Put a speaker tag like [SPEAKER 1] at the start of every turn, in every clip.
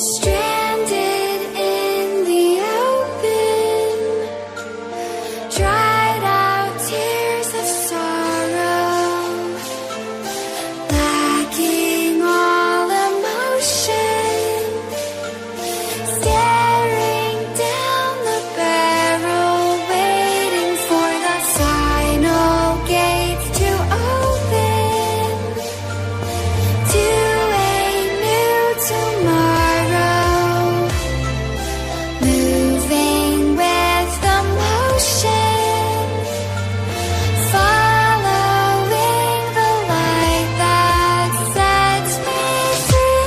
[SPEAKER 1] Stranded in the open, dried out tears of sorrow, lacking all emotion, staring down the barrel, waiting for the final gates to open to a new tomorrow, moving with the motion, following the light that sets me free.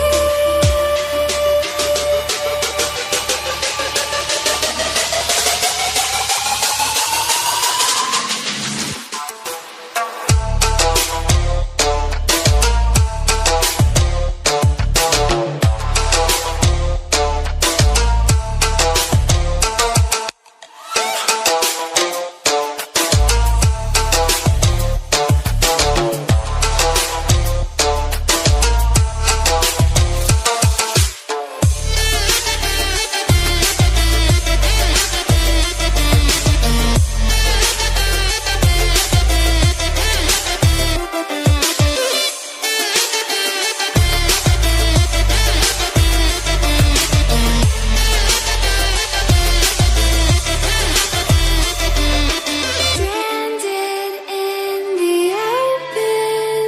[SPEAKER 1] Stranded in the open,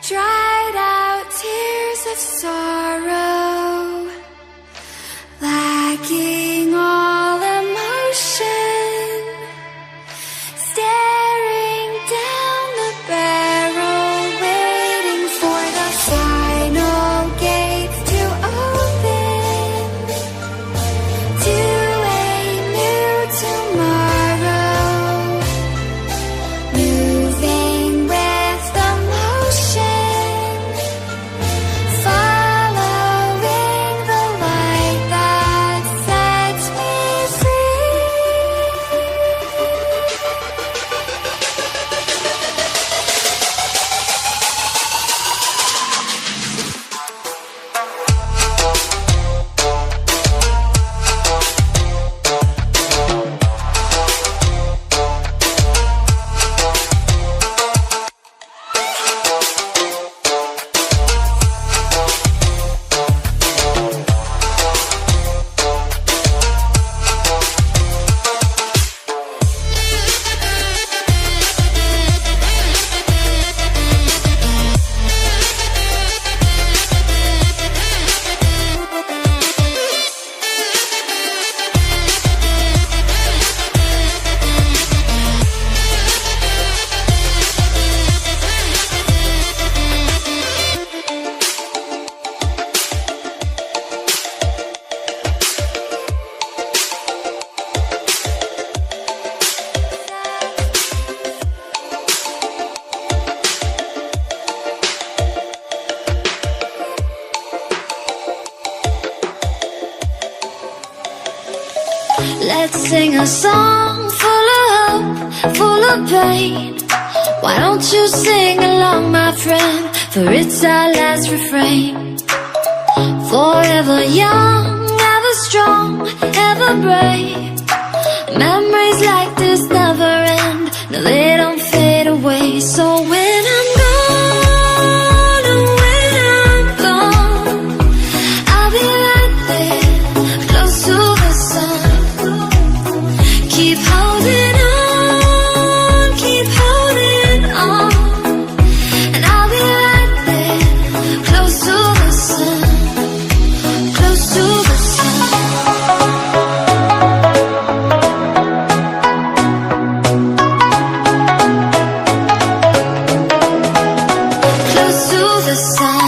[SPEAKER 1] dried out tears of sorrow, lacking all emotion, staring down the barrel, waiting for the final gates to open to a new tomorrow, moving with the motion, following the light that sets me free. Let's sing a song full of hope, full of pain. Why don't you sing along, my friend, for it's our last refrain. Forever young, ever strong, ever brave. Memories like this never end, no, they don't fade away. So when I'm gone, oh, when I'm gone, I'll be right there, close to the sun. Keep holding on, keep holding on, and I'll be right there, close to the sun, close to the sun. Close to the sun.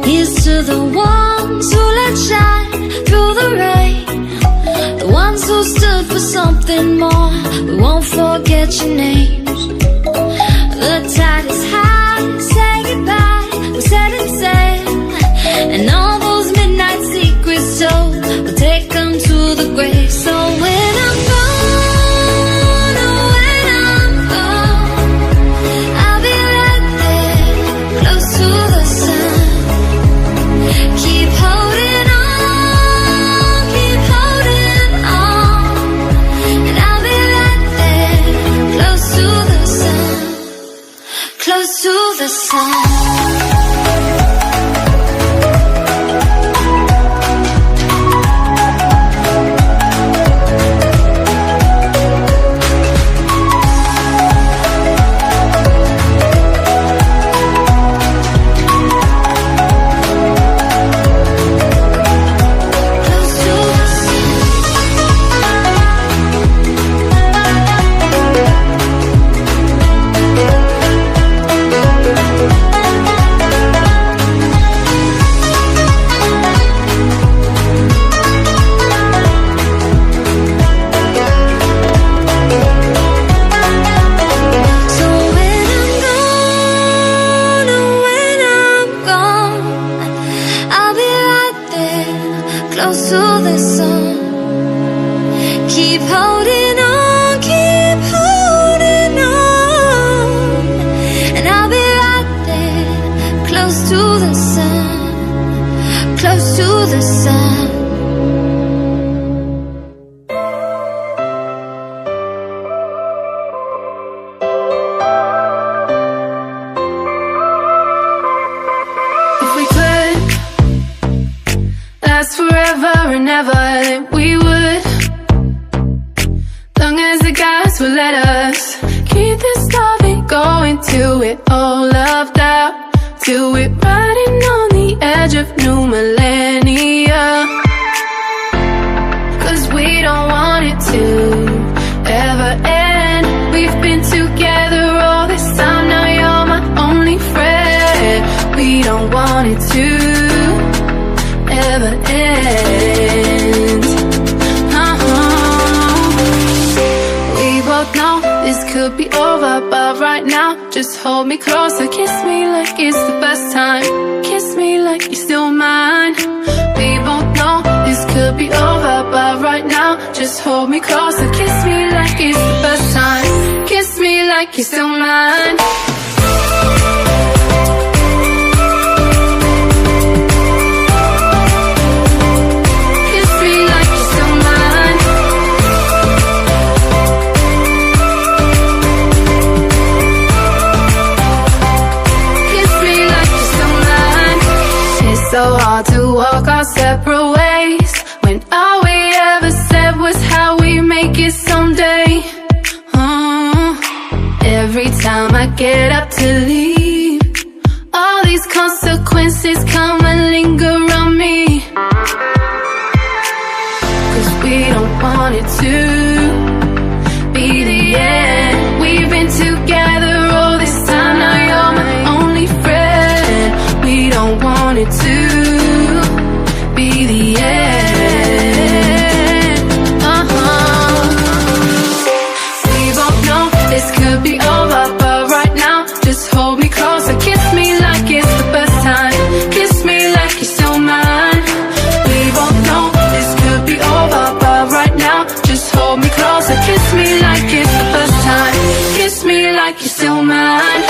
[SPEAKER 1] Here's to the ones who let shine through the rain, the ones who stood for something more. We won't forget your names. The tide is high, say goodbye, we'll set it sail. And all those midnight secrets told, we'll take them to the grave. So when I'm gone, oh when I'm gone, I'll be right there, close to the sun. Keep holding on, keep holding on. And I'll be right there, close to the sun, close to the sun. Close to the sun. Keep holding on, keep holding on. And I'll be right there, close to the sun, close to the sun.
[SPEAKER 2] If we could last forever and ever, then we would. Long as the gods will let us keep this loving going till it all loved out, till we're riding on the edge of new millennia. 'Cause we don't want it to ever end. We've been together all this time, now you're my only friend. We don't want it to ever end. We both know this could be over, but right now, just hold me closer. Kiss me like it's the best time. Kiss me like you're still mine. We both know this could be over, but right now, just hold me closer. Kiss me like it's the best time. Kiss me like you're still mine. So hard to walk our separate ways when all we ever said was how we make it someday. Every time I get up to leave, all these consequences come and linger on me. 'Cause we don't want it to be the end. We've been together all this time, now you're my only friend. We don't want it to be the end. We both know this could be over, but right now, just hold me closer. Kiss me like it's the best time. Kiss me like you're still mine. We both know this could be over, but right now, just hold me closer. Kiss me like it's the best time. Kiss me like you're still mine.